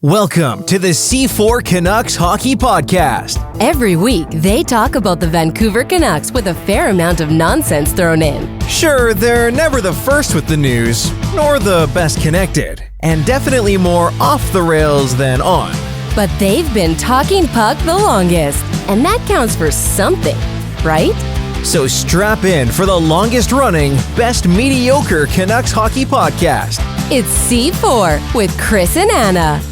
Welcome to the C4 Canucks Hockey Podcast. Every week, they talk about the Vancouver Canucks with a fair amount of nonsense thrown in. Sure, they're never the first with the news, nor the best connected, and definitely more off the rails than on. But they've been talking puck the longest, and that counts for something, right? So strap in for the longest running, best mediocre Canucks Hockey Podcast. It's C4 with Chris and Anna.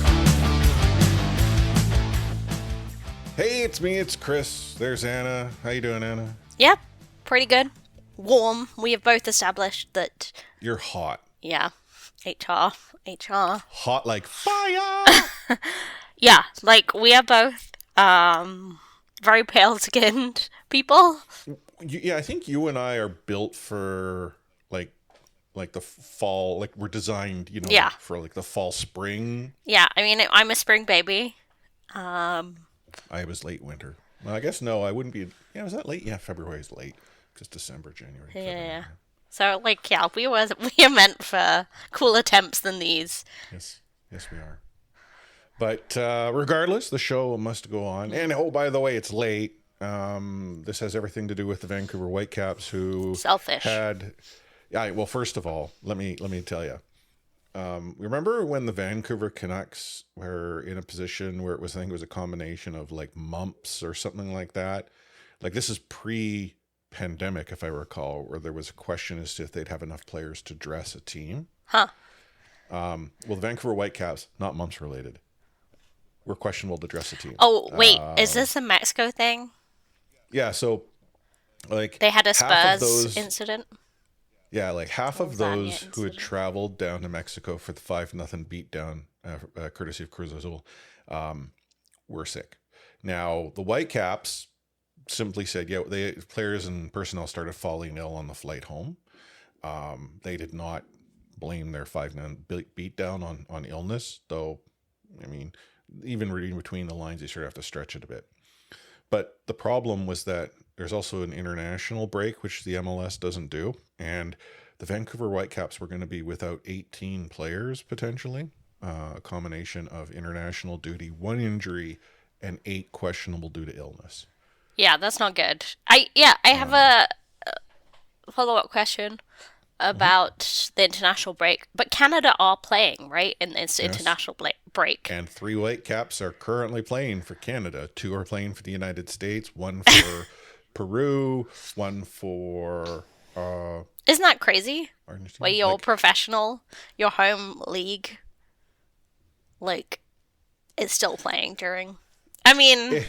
Hey, it's me, it's Chris. There's Anna. How you doing, Anna? Yeah, pretty good. Warm. We have both established that. You're hot. Yeah. HR. Hot like fire! Yeah, like we are both very pale-skinned people. Yeah, I think you and I are built for like the fall, like we're designed, Yeah. for like the fall spring. Yeah, I mean, I'm a spring baby. I was late winter. Well, I guess no, I wouldn't be. Yeah, was that late? Yeah, February is late because December, January. February. Yeah. So, like, yeah, we are meant for cooler temps than these. Yes, we are. But regardless, the show must go on. And oh, by the way, it's late. This has everything to do with the Vancouver Whitecaps, who Selfish. Yeah. Well, first of all, let me tell you. Remember when the Vancouver Canucks were in a position where I think it was a combination of like mumps or something like that? Like this is pre-pandemic, if I recall, where there was a question as to if they'd have enough players to dress a team. Huh. Well, the Vancouver Whitecaps, not mumps related, were questionable to dress a team. Oh, wait, is this a Mexico thing? Yeah, so like They had a half of Spurs those- incident? Yeah, like half of Lasagna those who had incident. traveled down to Mexico for the 5-0 beatdown, courtesy of Cruz Azul, were sick. Now, the Whitecaps simply said, yeah, players and personnel started falling ill on the flight home. They did not blame their 5-0 beatdown on illness, though, I mean, even reading between the lines, you sort of have to stretch it a bit. But the problem was that there's also an international break, which the MLS doesn't do. And the Vancouver Whitecaps were going to be without 18 players, potentially. A combination of international duty, 1 injury, and 8 questionable due to illness. Yeah, that's not good. I have a follow-up question about the international break. But Canada are playing, right? In this international break. And 3 Whitecaps are currently playing for Canada. 2 are playing for the United States, 1 for Peru, 1 for Isn't that crazy? Argentina. Where you're Like, professional, your home league, like, is still playing during. I mean,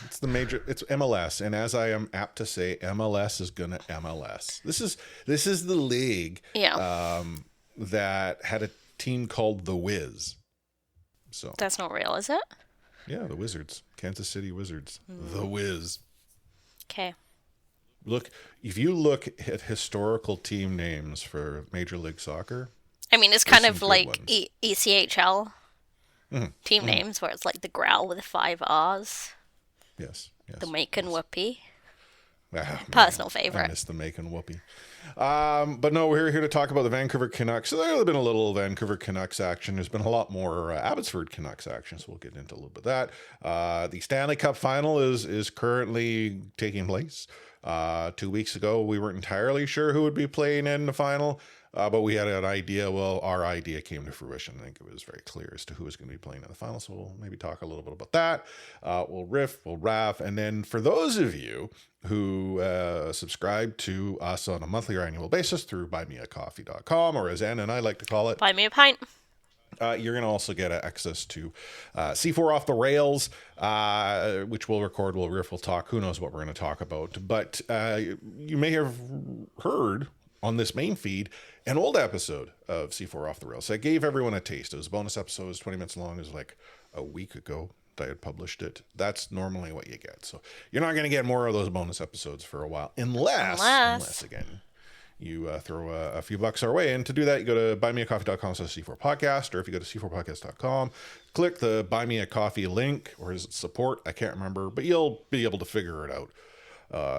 it's MLS, and as I am apt to say, MLS is gonna MLS. This is the league yeah, that had a team called the Wiz. So that's not real, is it? yeah, the Wizards, Kansas City Wizards, the Wiz. Okay. Look, if you look at historical team names for Major League Soccer, I mean, it's There's kind of some good like ones. ECHL team names, where it's like the Growl with 5 R's, yes, the Macon Whoopee. Ah, Personal man, I favorite. miss the Macon Whoopee. But no, we're here to talk about the Vancouver Canucks. So there's been a little Vancouver Canucks action. There's been a lot more Abbotsford Canucks action, so we'll get into a little bit of that. The Stanley Cup final is currently taking place. 2 weeks ago, we weren't entirely sure who would be playing in the final, but we had an idea. Well, our idea came to fruition. I think it was very clear as to who was going to be playing in the final, so we'll maybe talk a little bit about that. We'll riff, we'll raff, and then for those of you who subscribe to us on a monthly or annual basis through buymeacoffee.com, or as Anna and I like to call it, Buy me a pint. you're going to also get access to C4 Off the Rails, which we'll record, we'll riff, we'll talk. Who knows what we're going to talk about. But you may have heard on this main feed an old episode of C4 Off the Rails. So I gave everyone a taste. It was a bonus episode. It was 20 minutes long. It was like a week ago that I had published it. That's normally what you get. So you're not going to get more of those bonus episodes for a while. Unless again, you throw a few bucks our way. And to do that, you go to buymeacoffee.com/C4podcast, or if you go to c4podcast.com, click the Buy Me a Coffee link, or is it support? I can't remember, but you'll be able to figure it out.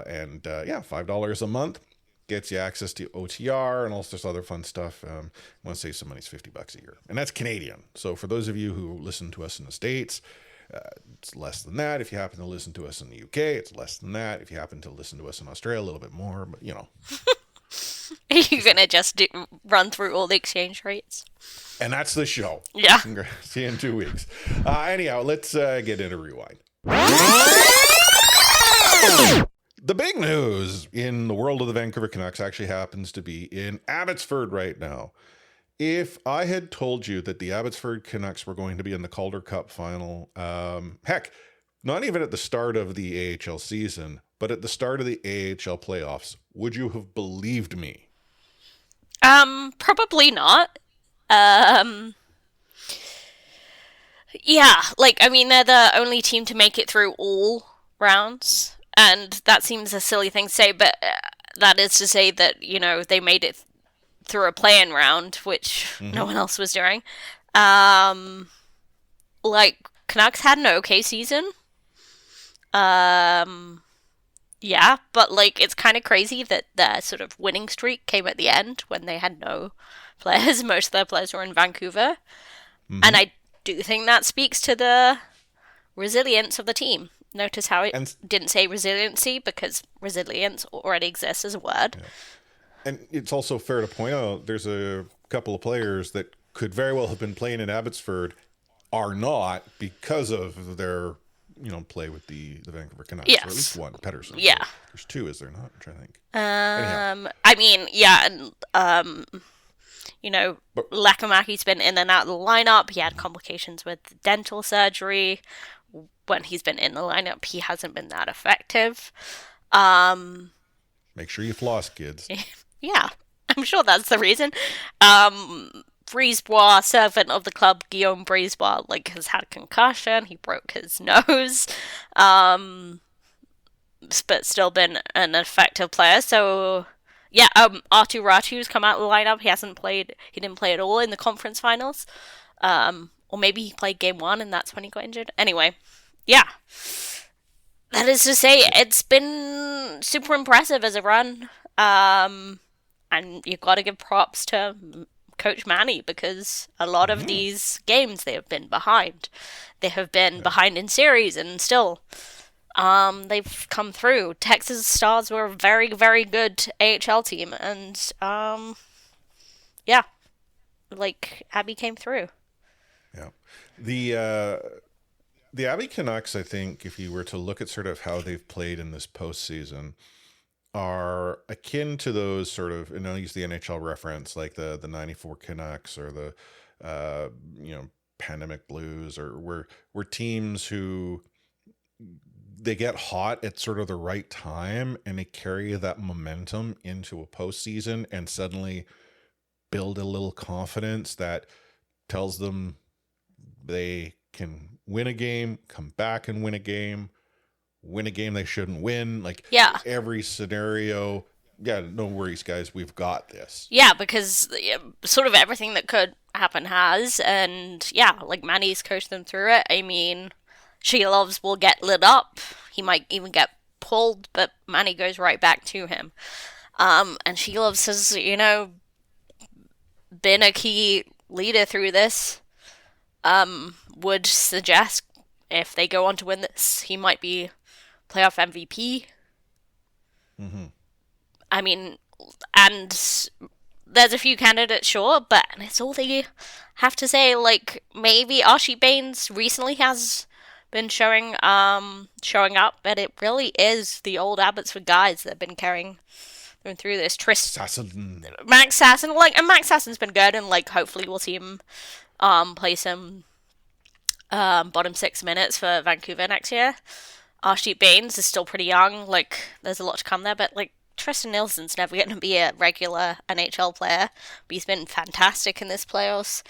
And $5 a month gets you access to OTR and all this other fun stuff. Want to save some money? It's $50 a year, and that's Canadian. So for those of you who listen to us in the States, it's less than that. If you happen to listen to us in the UK, it's less than that. If you happen to listen to us in Australia, a little bit more, but you know. Are you going to just run through all the exchange rates? And that's the show. Yeah. See you in 2 weeks. Anyhow, let's get into Rewind. The big news in the world of the Vancouver Canucks actually happens to be in Abbotsford right now. If I had told you that the Abbotsford Canucks were going to be in the Calder Cup final, heck, not even at the start of the AHL season, but at the start of the AHL playoffs, would you have believed me? Probably not. Yeah, like, I mean, they're the only team to make it through all rounds, and that seems a silly thing to say, but that is to say that, you know, they made it through a play-in round, which no one else was doing. Like, Canucks had an okay season. Yeah, but, like, it's kind of crazy that their sort of winning streak came at the end when they had no players. Most of their players were in Vancouver. And I do think that speaks to the resilience of the team. Notice how it didn't say resiliency, because resilience already exists as a word. Yeah. And it's also fair to point out there's a couple of players that could very well have been playing in Abbotsford are not because of their, you know, play with the Vancouver Canucks. Yes. Or at least one, Pettersson. Yeah. So there's two, is there not? I'm trying to think. I mean, yeah, and, you know, Lekamaki's been in and out of the lineup. He had complications with dental surgery. When he's been in the lineup, he hasn't been that effective. Make sure you floss, kids. Yeah, I'm sure that's the reason. Brisebois, servant of the club, Guillaume Brisebois, like, has had a concussion. He broke his nose. But still been an effective player. So, yeah, Artu Ratu's come out of the lineup. He didn't play at all in the conference finals. Or maybe he played game 1 and that's when he got injured. Anyway, yeah. That is to say, it's been super impressive as a run. And you've got to give props to Coach Manny, because a lot of these games they have been behind. They have been behind in series, and still they've come through. Texas Stars were a very, very good AHL team, and yeah, like, Abby came through. Yeah. The Abbey Canucks, I think, if you were to look at sort of how they've played in this postseason, are akin to those sort of, and I'll use the NHL reference, like the 94 Canucks or the Pandemic Blues, or where teams who they get hot at sort of the right time and they carry that momentum into a postseason and suddenly build a little confidence that tells them they can win a game, come back and win a game they shouldn't win. Like, every scenario, no worries, guys, we've got this. Yeah, because sort of everything that could happen has, and yeah, like, Manny's coached them through it. I mean, Shilovs will get lit up. He might even get pulled, but Manny goes right back to him. And Shilovs has, you know, been a key leader through this. Would suggest if they go on to win this, he might be playoff MVP. I mean, and there's a few candidates, sure, but it's all they have to say. Like, maybe Archie Baines recently has been showing up, but it really is the old Abbotsford guys that have been carrying them through this. Max Sasson, and Max Sasson's been good, and, like, hopefully we'll see him play some bottom 6 minutes for Vancouver next year. Archie Baines is still pretty young. Like, there's a lot to come there, but, like, Tristan Nielsen's never going to be a regular NHL player, but he's been fantastic in this playoffs.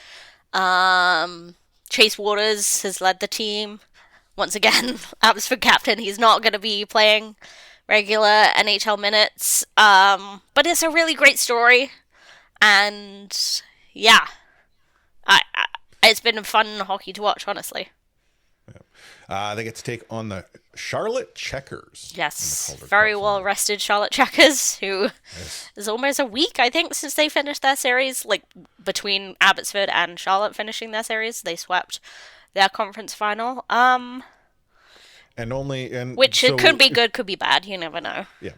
Chase Waters has led the team. Once again, Abbotsford captain, he's not going to be playing regular NHL minutes. But it's a really great story. And, yeah. It's been fun hockey to watch, honestly. Yeah. They get to take on the Charlotte Checkers. Yes, very well rested Charlotte Checkers, who is almost a week, I think, since they finished their series. Like, between Abbotsford and Charlotte finishing their series, they swept their conference final. Which so, it could be good, could be bad. You never know. Yeah.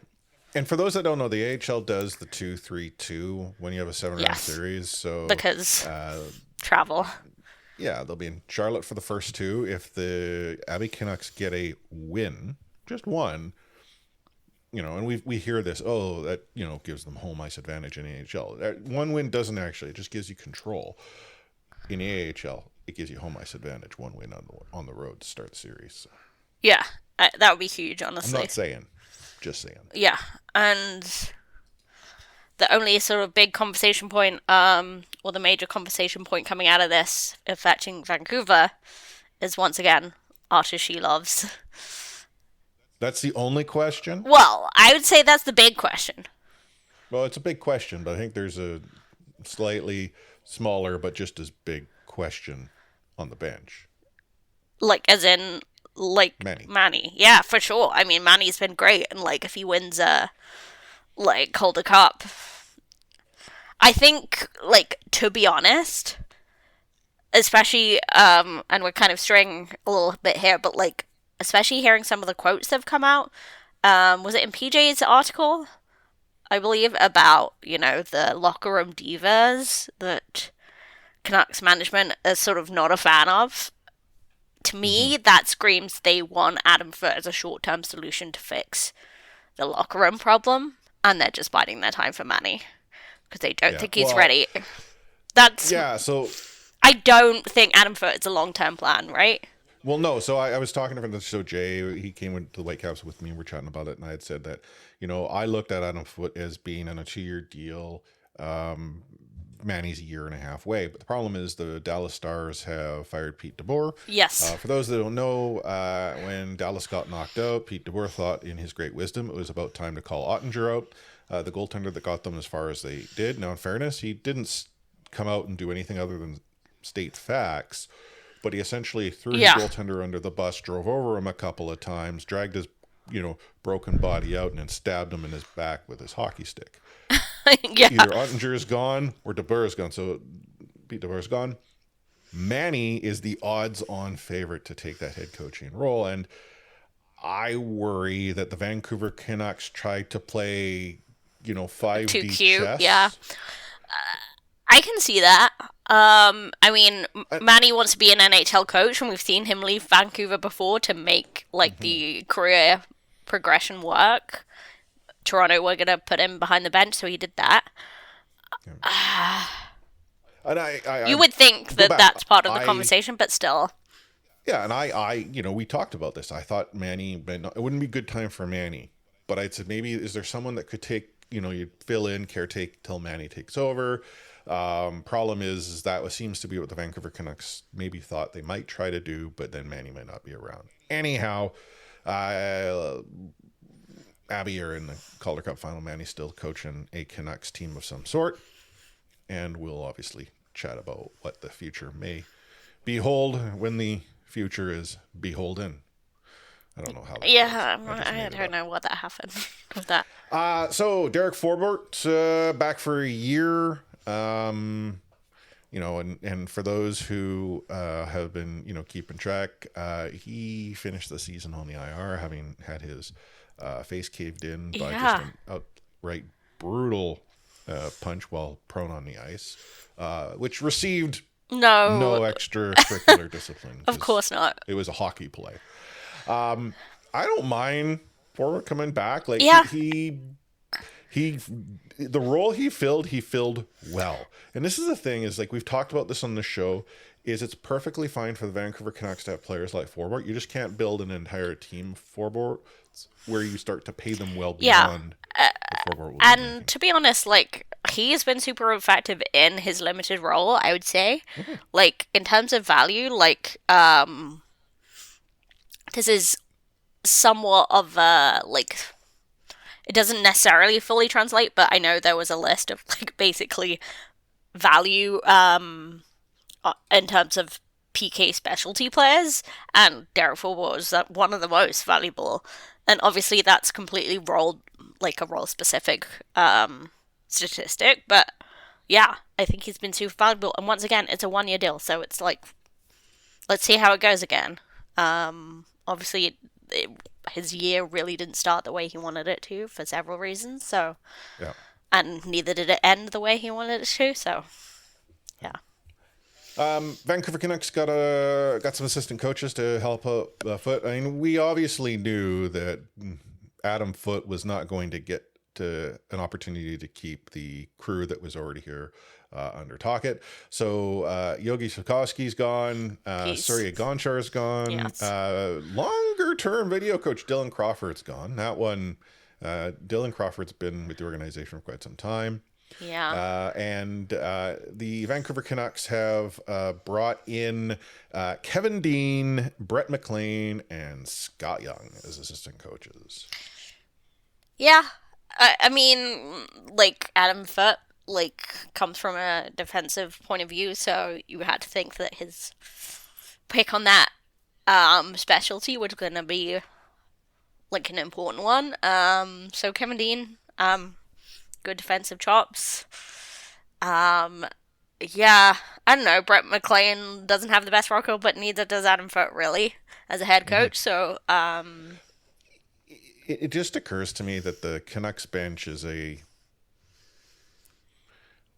And for those that don't know, the AHL does the 2-3-2 when you have a 7-round series. So because travel. Yeah, they'll be in Charlotte for the first two. If the Abbey Canucks get a win, just one, and we hear this, that, gives them home ice advantage in AHL. One win doesn't actually, it just gives you control. In the AHL, it gives you home ice advantage, one win on the road to start the series. So. Yeah, that would be huge, honestly. I'm not saying, just saying. Yeah, and the only sort of big conversation point, or the major conversation point coming out of this affecting Vancouver is once again Artur Shilov's. That's the only question? Well, I would say that's the big question. Well, it's a big question, but I think there's a slightly smaller but just as big question on the bench. Like, as in, like, Manny. Yeah, for sure. I mean, Manny's been great, and, like, if he wins Calder Cup, I think, like, to be honest, especially, and we're kind of straying a little bit here, but, like, especially hearing some of the quotes that have come out, was it in PJ's article, I believe, about, the locker room divas that Canucks management is sort of not a fan of. To me, that screams they want Adam Foote as a short-term solution to fix the locker room problem, and they're just biding their time for Manny because they don't think he's ready. So I don't think Adam Foote is a long-term plan, right? Well, no. So I was talking to him. So Jay, he came into the Whitecaps with me, and we're chatting about it, and I had said that, I looked at Adam Foote as being on a 2-year deal. Manny's a year and a half away, but the problem is the Dallas Stars have fired Pete DeBoer. Yes. For those that don't know, when Dallas got knocked out, Pete DeBoer thought in his great wisdom it was about time to call Ottinger out, the goaltender that got them as far as they did. Now, in fairness, he didn't come out and do anything other than state facts, but he essentially threw his goaltender under the bus, drove over him a couple of times, dragged his broken body out, and then stabbed him in his back with his hockey stick. Either Ottinger is gone or DeBoer is gone. So Pete DeBoer is gone. Manny is the odds-on favorite to take that head coaching role, and I worry that the Vancouver Canucks tried to play, 5D chess. Yeah, I can see that. I mean, Manny wants to be an NHL coach, and we've seen him leave Vancouver before to make the career progression work. Toronto were going to put him behind the bench, so he did that. And you would think that that's part of the conversation, but still. Yeah, and we talked about this. I thought Manny, it wouldn't be a good time for Manny, but I said maybe is there someone that could take, you'd fill in, caretake till Manny takes over. Problem is that seems to be what the Vancouver Canucks maybe thought they might try to do, but then Manny might not be around. Anyhow, Abby are in the Calder Cup final. Manny's still coaching a Canucks team of some sort. And we'll obviously chat about what the future may behold when the future is beholden. I don't know how that goes. I don't know what that happened with that. So Derek Forbort back for a year. And for those who have been keeping track, he finished the season on the IR, having had his face caved in by just an outright brutal punch while prone on the ice, which received no extracurricular discipline. Of course not. It was a hockey play. I don't mind Forward coming back. Like he the role he filled well. And this is the thing is, like, we've talked about this on the show, is it's perfectly fine for the Vancouver Canucks to have players like Forbort. You just can't build an entire team of Forbort where you start to pay them well beyond what Forbort will be making. To be honest, like, he's been super effective in his limited role, I would say. Mm-hmm. Like, in terms of value, like, this is somewhat of a, like, it doesn't necessarily fully translate, but I know there was a list of, like, basically value in terms of PK specialty players, and Derek Forbort was one of the most valuable. And obviously, that's completely role specific statistic, but yeah, I think he's been super valuable. And once again, it's a 1-year deal, so it's like, let's see how it goes again. Obviously, his year really didn't start the way he wanted it to for several reasons. So, Yeah. And neither did it end the way he wanted it to. So, yeah. Vancouver Canucks got some assistant coaches to help out Foote. I mean, we obviously knew that Adam Foote was not going to get to an opportunity to keep the crew that was already here under Tocchet. So Yogi Sikorsky's gone. Surya Gonchar gone. Yes. Longer-term video coach Dylan Crawford's gone. That one, Dylan Crawford's been with the organization for quite some time. Yeah. And the Vancouver Canucks have brought in Kevin Dean, Brett McLean, and Scott Young as assistant coaches. Yeah. I mean, like, Adam Foote, comes from a defensive point of view, so you had to think that his pick on that specialty was going to be, an important one. So Kevin Dean, good defensive chops. Yeah, I don't know. Brett McLean doesn't have the best record, but neither does Adam Foote, really, as a head coach. So, It just occurs to me that the Canucks bench is I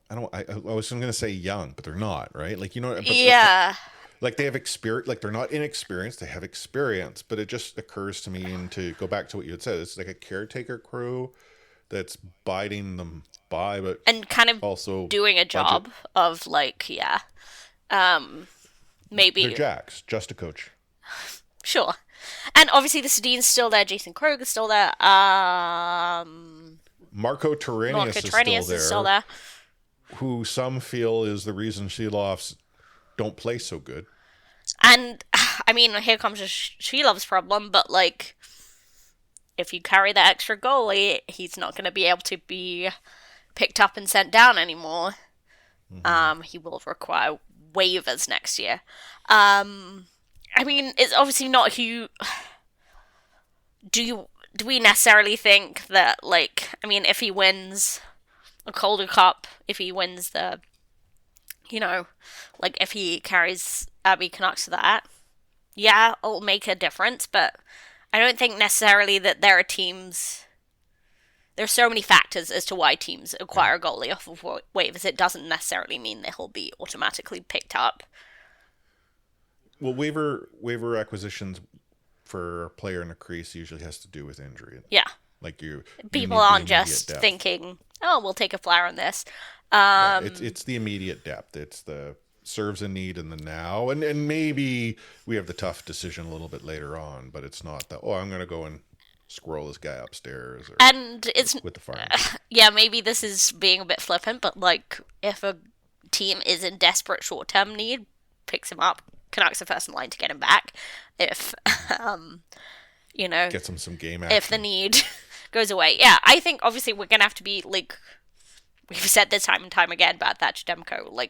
was going to say young, but they're not, right? Yeah. They have experience, they're not inexperienced, they have experience, but it just occurs to me, and to go back to what you had said, it's like a caretaker crew that's biding them by, but and kind of also doing a job of maybe they're jacks, just a coach. Sure. And obviously the Sedin's still there, Jason Krug is still there, Marco Terenius is still there, who some feel is the reason Shelovs don't play so good. And I mean, here comes a Shelov's problem, but if you carry that extra goalie, he's not going to be able to be picked up and sent down anymore. Mm-hmm. He will require waivers next year. I mean, it's obviously not who. Do we necessarily think that, if he wins a Calder Cup, if he wins the, if he carries Abbey Canucks to that, yeah, it'll make a difference, but I don't think necessarily that there are teams. There's so many factors as to why teams acquire a goalie off of waivers. It doesn't necessarily mean that he'll be automatically picked up. Well, waiver acquisitions for a player in a crease usually has to do with injury. Yeah. People aren't just thinking, oh, we'll take a flyer on this. It's the immediate depth. It's the serves a need in the now. And maybe we have the tough decision a little bit later on, but it's not that, I'm going to go and squirrel this guy upstairs. And it's with the farm. Yeah, maybe this is being a bit flippant, but if a team is in desperate short-term need, picks him up. Canucks are first in line to get him back. If, gets him some game action. If the need goes away. Yeah, I think obviously we're going to have to be, we've said this time and time again about Thatcher Demko,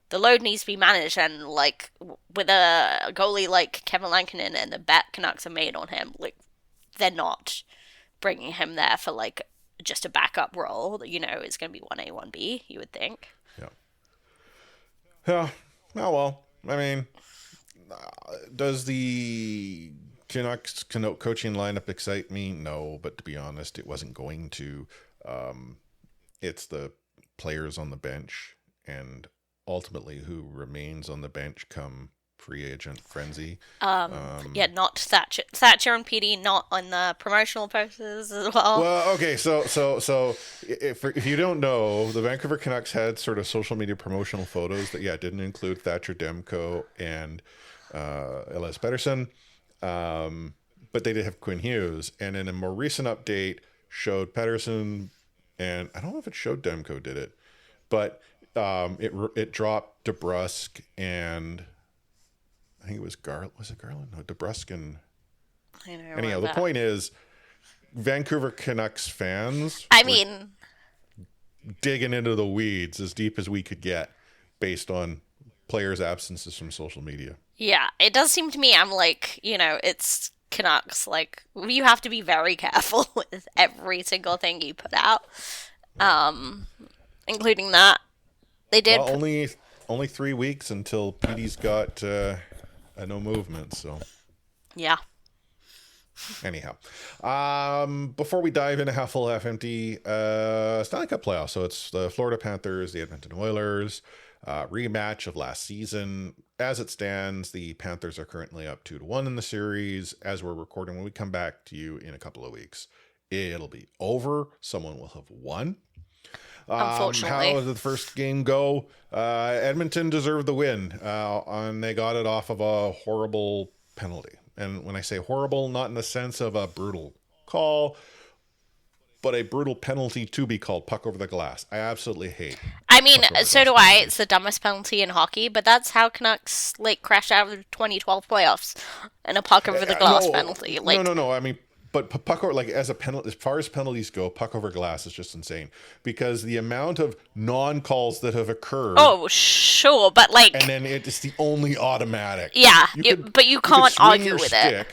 the load needs to be managed, and, with a goalie like Kevin Lankinen and the bet Canucks have made on him, they're not bringing him there for, just a backup role that, is going to be 1A, 1B, you would think. Yeah. Yeah. Oh, well. I mean, does the Canucks coaching lineup excite me? No, but to be honest, it wasn't going to. It's the players on the bench, and ultimately who remains on the bench come free agent frenzy. Not Thatcher and PD not on the promotional posters as well. Well, okay, so if you don't know, the Vancouver Canucks had sort of social media promotional photos that didn't include Thatcher Demko and Elias Pettersson, but they did have Quinn Hughes, and in a more recent update showed Pettersson, and I don't know if it showed Demko did it, but it dropped DeBrusk and I think it was Garland. Was it Garland? No, DeBrusk and... Anyhow, the point is, Vancouver Canucks fans... digging into the weeds as deep as we could get based on players' absences from social media. Yeah, it does seem to me, I'm like, it's Canucks. Like, you have to be very careful with every single thing you put out, including that. They did. Well, only 3 weeks until PD's got no movement, so. Yeah. Anyhow, before we dive into half full, half empty, Stanley Cup playoffs. So it's the Florida Panthers, the Edmonton Oilers, rematch of last season. As it stands, the Panthers are currently up 2-1 in the series. As we're recording, when we come back to you in a couple of weeks, it'll be over. Someone will have won. Unfortunately. How did the first game go? Edmonton deserved the win, and they got it off of a horrible penalty. And when I say horrible, not in the sense of a brutal call, but a brutal penalty to be called, puck over the glass. I absolutely hate. I mean, so do I. It's the dumbest penalty in hockey, but that's how Canucks crashed out of the 2012 playoffs in a puck over the glass penalty. No. I mean, but puck over, as a penalty, as far as penalties go, puck over glass is just insane because the amount of non-calls that have occurred. Oh, sure, but and then it's the only automatic. Yeah, but you can't argue with it.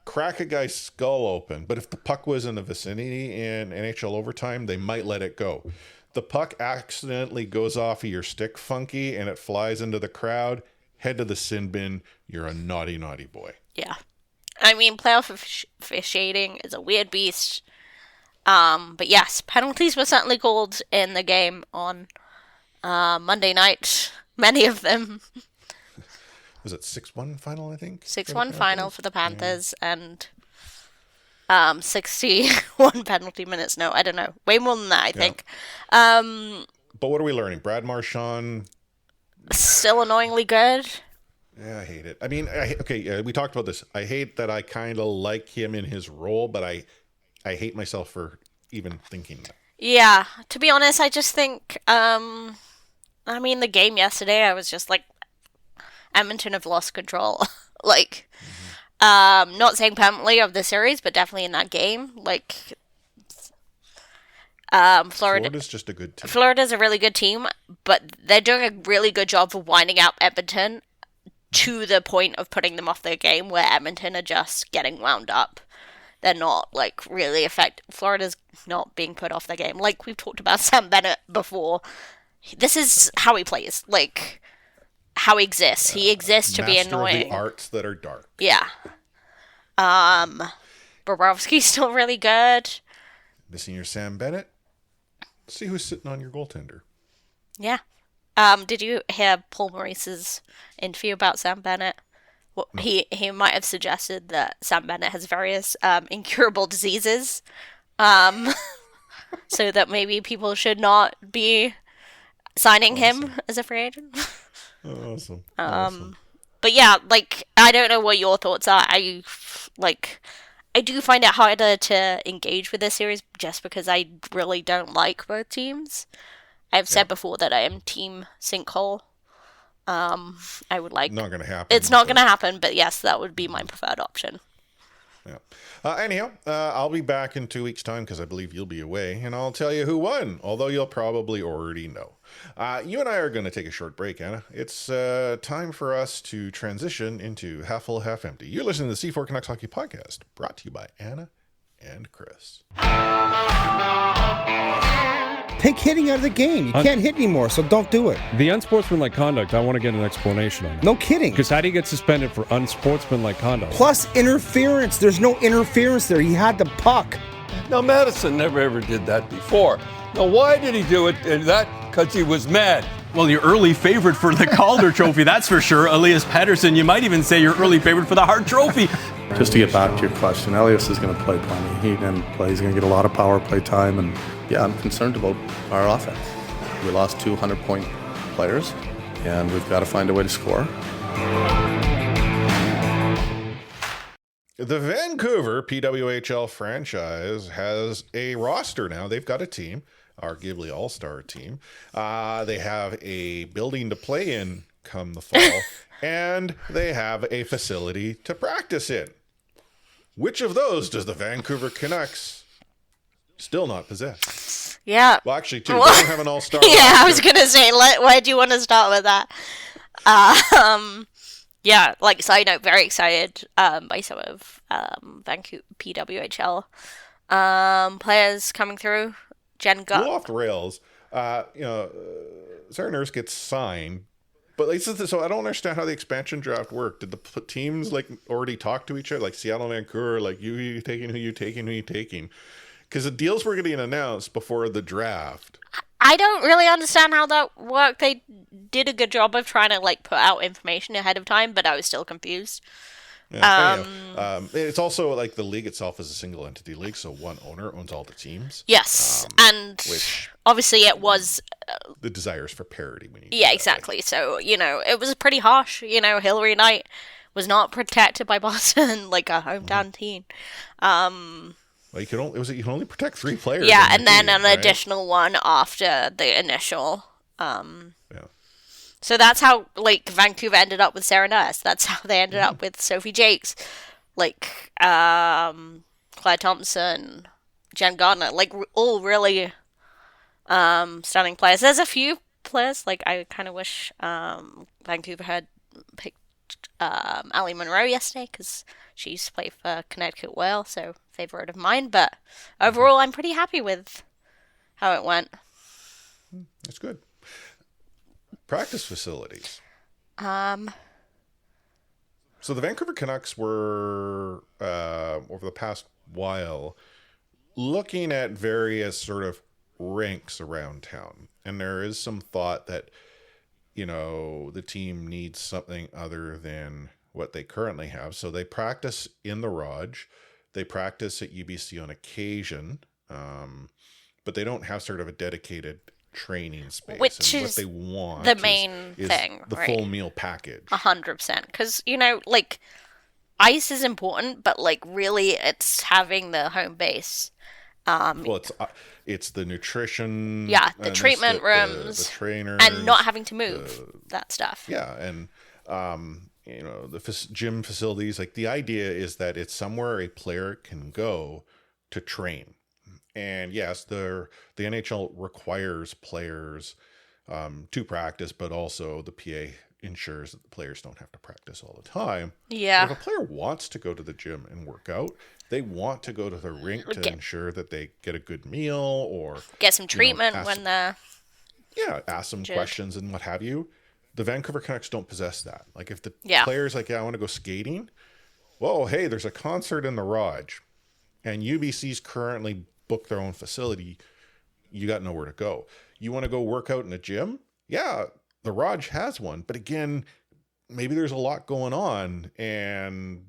Crack a guy's skull open, but if the puck was in the vicinity in NHL overtime, they might let it go. The puck accidentally goes off of your stick funky and it flies into the crowd. Head to the sin bin. You're a naughty, naughty boy. Yeah. I mean, playoff officiating is a weird beast. But yes, penalties were certainly called in the game on Monday night. Many of them. Was it 6-1 final, I think? 6-1 final for the Panthers, and 61 penalty minutes. No, I don't know. Way more than that, I think. But what are we learning? Brad Marchand... Still annoyingly good. Yeah, I hate it. I mean, we talked about this. I hate that I kind of like him in his role, but I hate myself for even thinking that. Yeah, to be honest, I just think, the game yesterday, I was just like, Edmonton have lost control. Not saying permanently of the series, but definitely in that game. Florida's just a good team. Florida's a really good team, but they're doing a really good job of winding up Edmonton to the point of putting them off their game, where Edmonton are just getting wound up. They're not, really effective. Florida's not being put off their game. Like we've talked about Sam Bennett before. This is how he plays. How he exists. He exists to be annoying. Master of the arts that are dark. Yeah. Bobrovsky's still really good. Missing your Sam Bennett? See who's sitting on your goaltender. Yeah. Did you hear Paul Maurice's interview about Sam Bennett? Well, no. He might have suggested that Sam Bennett has various incurable diseases, so that maybe people should not be signing him as a free agent. Awesome. But yeah, I don't know what your thoughts are. I do find it harder to engage with this series just because I really don't like both teams. I've said before that I am team Sinkhole. I would like... Not going to happen. It's not going to happen, but yes, that would be my preferred option. Yeah. Anyhow, I'll be back in 2 weeks' time because I believe you'll be away, and I'll tell you who won, although you'll probably already know. You and I are going to take a short break, Anna. It's time for us to transition into Half Full, Half Empty. You're listening to the C4 Canucks Hockey Podcast, brought to you by Anna and Chris. Take hitting out of the game. You can't hit anymore, so don't do it. The unsportsmanlike conduct, I want to get an explanation on it. No kidding. Because how do you get suspended for unsportsmanlike conduct? Plus interference. There's no interference there. He had the puck. Now, Madison never ever did that before. Now, why did he do it? Because he was mad. Well, your early favorite for the Calder Trophy, that's for sure. Elias Pettersson, you might even say your early favorite for the Hart Trophy. Just to get back to your question, Elias is going to play plenty. He's going to get a lot of power play time, and yeah, I'm concerned about our offense. We lost 200-point players, and we've got to find a way to score. The Vancouver PWHL franchise has a roster now. They've got a team, arguably all-star team. They have a building to play in come the fall, and they have a facility to practice in. Which of those does the Vancouver Canucks still not possess? Yeah. Well, actually, two. They don't have an all-star Yeah, roster. I was going to say, why do you want to start with that? Yeah, like side note, very excited by some of Vancouver PWHL players coming through. Jen A got little off the rails. Sarah Nurse gets signed, but like, so I don't understand how the expansion draft worked. Did the teams like already talk to each other, like Seattle, Vancouver, like you taking, who you taking? Because the deals were getting announced before the draft. I don't really understand how that worked. They did a good job of trying to like put out information ahead of time, but I was still confused. It's also like the league itself is a single entity league, so one owner owns all the teams. Yes, and which obviously it was the desires for parity. When you exactly. So it was pretty harsh. Hillary Knight was not protected by Boston like a hometown team. Well, you can only protect 3 players. Yeah, and then team, an right? additional one after the initial. So that's how Vancouver ended up with Sarah Nurse. That's how they ended up with Sophie Jakes, Claire Thompson, Jen Gardner, all really stunning players. There's a few players I kind of wish Vancouver had picked Ali Monroe yesterday because she used to play for Connecticut Whale, so favorite of mine. But overall, I'm pretty happy with how it went. That's good. Practice facilities. So the Vancouver Canucks were over the past while looking at various sort of rinks around town, and there is some thought that the team needs something other than what they currently have. So they practice in the Raj, they practice at UBC on occasion, but they don't have sort of a dedicated training space, which and is what they want the main thing, the right? full meal package. 100%, because ice is important, but really it's having the home base. Well, it's the nutrition, the treatment rooms, the trainers, and not having to move that stuff. Yeah, and the gym facilities. The idea is that it's somewhere a player can go to train. And yes, the NHL requires players to practice, but also the PA ensures that the players don't have to practice all the time. Yeah. But if a player wants to go to the gym and work out, they want to go to the rink to ensure that they get a good meal or get some treatment when they're... Yeah, ask some questions and what have you. The Vancouver Canucks don't possess that. If the player's I want to go skating, well, hey, there's a concert in the Raj, and UBC's currently booked their own facility. You got nowhere to go. You want to go work out in a gym? Yeah, the Raj has one, but again, maybe there's a lot going on, and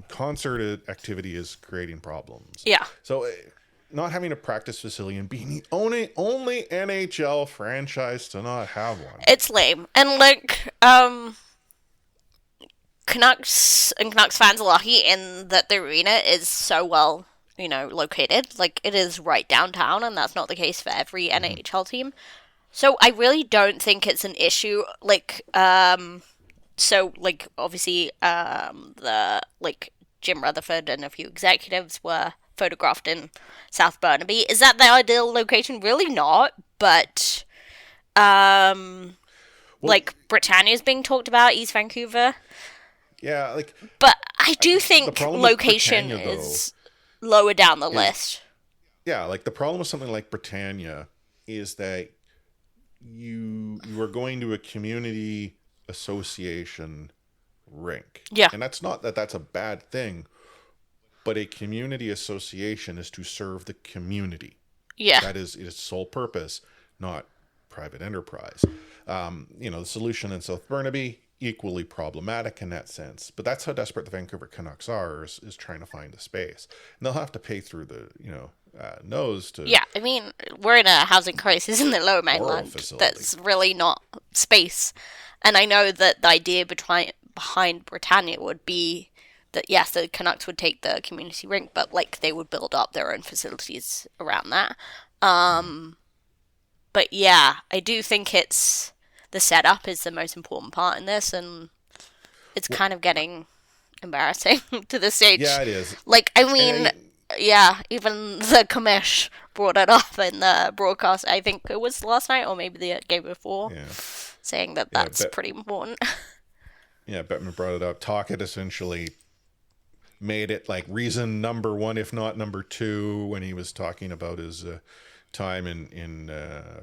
concert activity is creating problems. Yeah. So not having a practice facility and being the only NHL franchise to not have one. It's lame. And Canucks and Canucks fans are lucky in that the arena is so well, located. It is right downtown, and that's not the case for every NHL team. So I really don't think it's an issue. Obviously, the Jim Rutherford and a few executives were photographed in South Burnaby. Is that the ideal location? Really not, but Britannia's being talked about, East Vancouver. Yeah, but I do think location is lower down the list. Yeah, the problem with something like Britannia is that you are going to a community association rink. Yeah. And that's not that's a bad thing, but a community association is to serve the community. Yeah. That is its sole purpose, not private enterprise. The solution in South Burnaby, equally problematic in that sense. But that's how desperate the Vancouver Canucks are, is trying to find a space. And they'll have to pay through the, nose to... Yeah, I mean, we're in a housing crisis in the Lower Mainland. That's really not space. And I know that the idea behind Britannia would be that, yes, the Canucks would take the community rink, but, they would build up their own facilities around that. But, yeah, I do think the setup is the most important part in this, and it's kind of getting embarrassing to the stage. Yeah, it is. Even the commish brought it up in the broadcast. I think it was last night or maybe the game before. Yeah. saying that that's pretty important. Yeah, Bettman brought it up. Tocchet essentially made it like reason number one, if not number two, when he was talking about his time in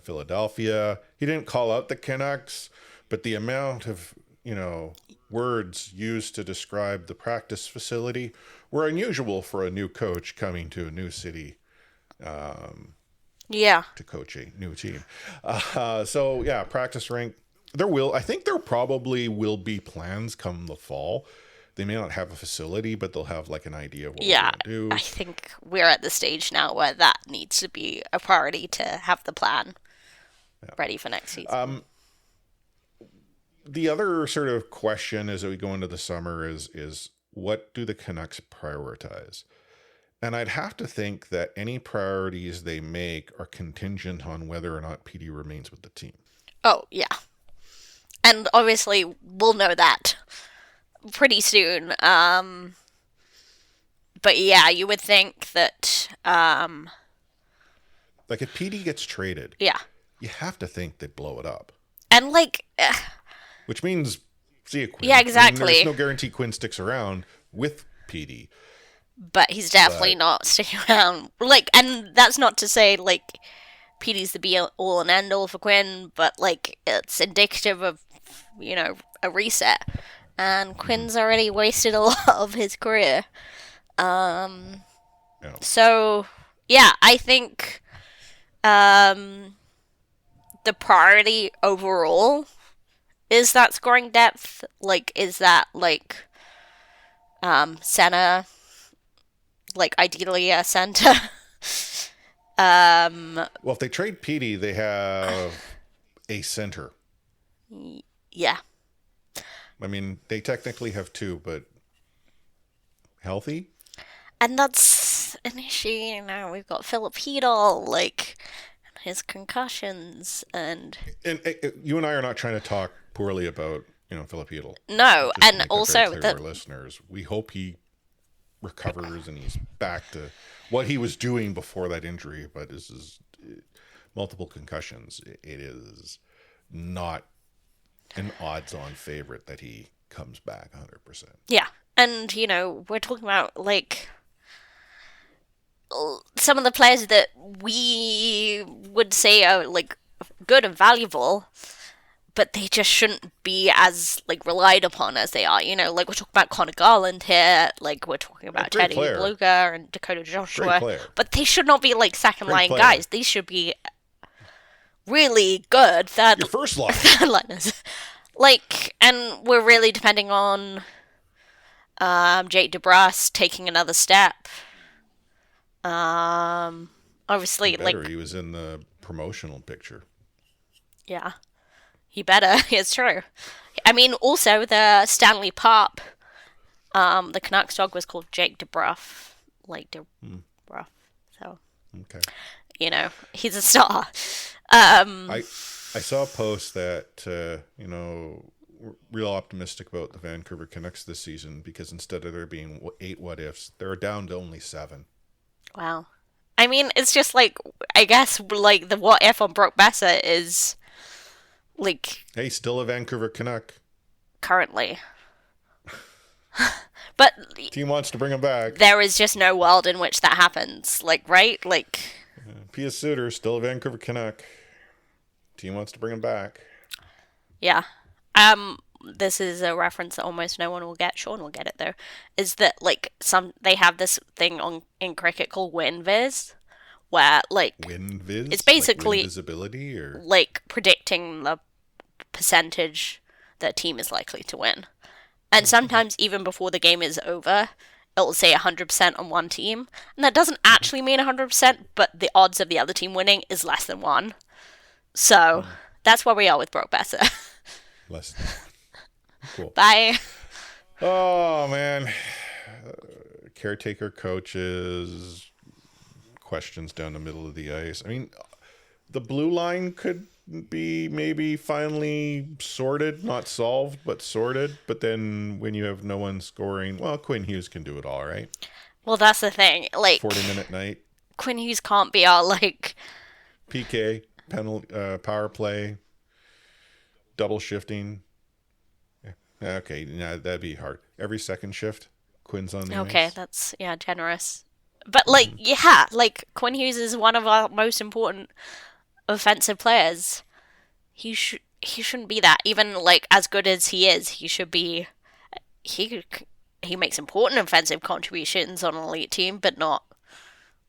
Philadelphia. He didn't call out the Canucks, but the amount of, words used to describe the practice facility were unusual for a new coach coming to a new city. To coach a new team. Practice rink. I think there probably will be plans come the fall. They may not have a facility, but they'll have like an idea of what they're going to do. I think we're at the stage now where that needs to be a priority to have the plan ready for next season. The other sort of question as we go into the summer is what do the Canucks prioritize? And I'd have to think that any priorities they make are contingent on whether or not PD remains with the team. Oh, yeah. And obviously, we'll know that pretty soon. But yeah, you would think that... like, if PD gets traded, you have to think they'd blow it up. And, which means, see you, Quinn. Yeah, exactly. There's no guarantee Quinn sticks around with PD. But he's definitely not sticking around. And that's not to say, PD's the be-all and end-all for Quinn, but, it's indicative of, a reset. And Quinn's already wasted a lot of his career. So, yeah, I think the priority overall is that scoring depth. Is that, center... ideally a center. Well, if they trade Petey, they have a center. Yeah. I mean, they technically have two, but healthy? And that's an issue, we've got Philip Hedl, his concussions, and you and I are not trying to talk poorly about, Philip Hedl. No, and also... to our listeners, we hope he recovers and he's back to what he was doing before that injury, but this is multiple concussions. It is not an odds-on favorite that he comes back 100%. Yeah, and we're talking about some of the players that we would say are good and valuable, but they just shouldn't be as relied upon as they are. We're talking about Connor Garland here, we're talking about Teddy Bluger and Dakota Joshua, but they should not be second line guys. These should be really good third. Your first line. Third liners. And we're really depending on Jake DeBrusk taking another step. Obviously, he was in the promotional picture. Yeah. He better. It's true. I mean, also the Stanley Pop, the Canucks dog was called Jake DeBruff, DeBruff. So, okay, he's a star. I saw a post that real optimistic about the Vancouver Canucks this season because instead of there being 8 what ifs, they're down to only 7. Wow. I mean, it's just I guess the what if on Brock Besser is. Hey, still a Vancouver Canuck. Currently. But... Team wants to bring him back. There is just no world in which that happens. Right? Pia Suter, still a Vancouver Canuck. Team wants to bring him back. Yeah. This is a reference that almost no one will get. Sean will get it, though. Is that, they have this thing in cricket called WinViz. Where, WinViz? It's basically... visibility, or... predicting the percentage that a team is likely to win. And sometimes, even before the game is over, it'll say 100% on one team. And that doesn't actually mean 100%, but the odds of the other team winning is less than 1. So, that's where we are with Brock Besser. Less than 1. Cool. Bye. Oh, man. Caretaker coaches... questions down the middle of the ice. I mean, the blue line could be maybe finally sorted, not solved, but sorted. But then when you have no one scoring, well, Quinn Hughes can do it all, right? Well, that's the thing. 40-minute night. Quinn Hughes can't be our PK, penalty, power play, double shifting. Yeah. Okay, that'd be hard. Every second shift, Quinn's on the Okay, ice. that's generous. But like, yeah, like Quinn Hughes is one of our most important offensive players. He shouldn't be that. Even like as good as he is, he should be. He makes important offensive contributions on an elite team, but not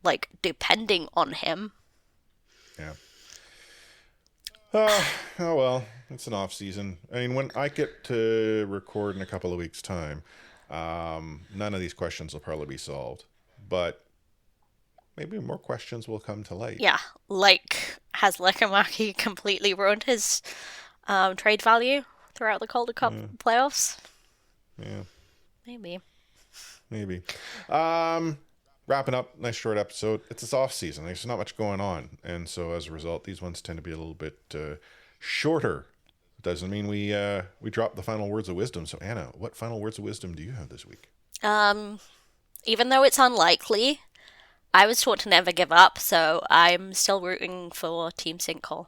like depending on him. Yeah. Oh well, it's an off season. I mean, when I get to record in a couple of weeks' time, none of these questions will probably be solved, but maybe more questions will come to light. Yeah, like has Lekamaki completely ruined his trade value throughout the Calder Cup playoffs? Yeah. Maybe. Wrapping up, nice short episode. It's this off season. There's not much going on, and so as a result, these ones tend to be a little bit shorter. Doesn't mean we drop the final words of wisdom. So Anna, what final words of wisdom do you have this week? Even though it's unlikely, I was taught to never give up, so I'm still rooting for Team Sinkhole.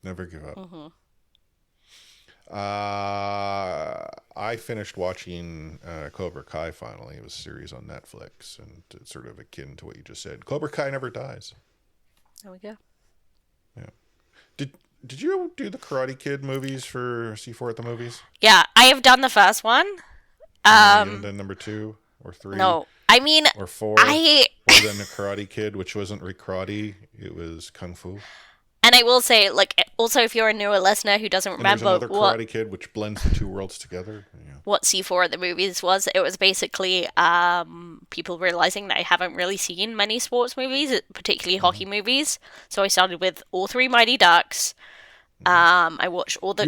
Never give up. Mm-hmm. I finished watching Cobra Kai finally. It was a series on Netflix, and it's sort of akin to what you just said. Cobra Kai never dies. There we go. Yeah. Did you do the Karate Kid movies for C4 at the movies? Yeah, I have done the first one. You haven't done number 2 or 3? No, I mean, or 4? Or then the Karate Kid, which wasn't karate, it was kung fu. And I will say, like, also if you're a newer listener who doesn't remember there's another Karate Kid which blends the two worlds together. Yeah. What C4 at the movies was, it was basically people realizing that I haven't really seen many sports movies, particularly hockey movies. So I started with all 3 Mighty Ducks. I watched all the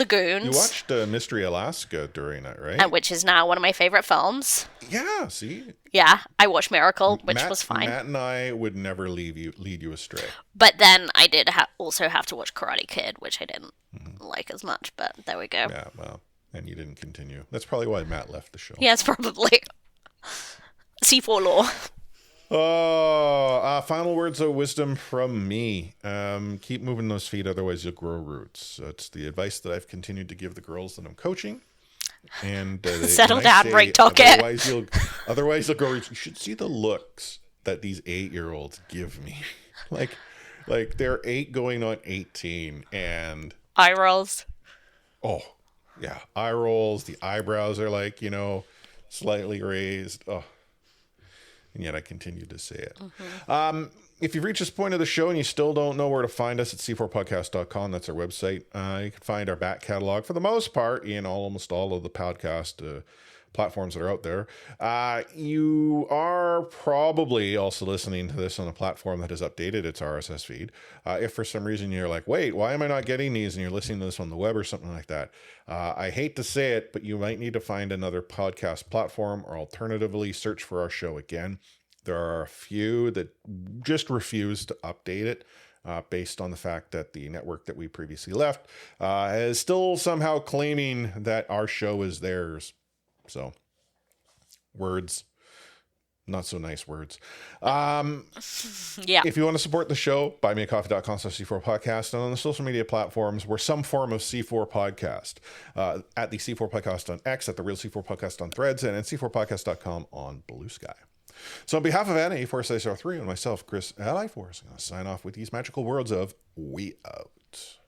Goons. You watched Mystery Alaska during that, right? Which is now one of my favorite films. Yeah, see? Yeah, I watched Miracle, which was fine. Matt and I would never lead you astray. But then I did also have to watch Karate Kid, which I didn't like as much, but there we go. Yeah, well, and you didn't continue. That's probably why Matt left the show. Yes, probably. C4 law. Final words of wisdom from me. Keep moving those feet, otherwise you'll grow roots. That's the advice that I've continued to give the girls that I'm coaching. And settle down, break talk it. Otherwise you'll grow roots. You should see the looks that these 8-year-olds give me. like they're 8 going on 18, and eye rolls. Oh, yeah, eye rolls. The eyebrows are like, slightly raised. Oh. And yet I continue to say it. Mm-hmm. If you've reached this point of the show and you still don't know where to find us, it's c4podcast.com. That's our website. You can find our back catalog for the most part in almost all of the podcast platforms that are out there. You are probably also listening to this on a platform that has updated its RSS feed. If for some reason you're like, wait, why am I not getting these? And you're listening to this on the web or something like that. I hate to say it, but you might need to find another podcast platform, or alternatively search for our show again. There are a few that just refuse to update it based on the fact that the network that we previously left is still somehow claiming that our show is theirs. So, words, not so nice words. Yeah. If you want to support the show, buymeacoffee.com/C4podcast, and on the social media platforms, we're some form of C4 podcast. At the C4 podcast on X, at the real C4 podcast on Threads, and at C4podcast.com on Blue Sky. So on behalf of Anna, A4SR3, and myself, Chris, Ally Force, I'm going to sign off with these magical words of "We out."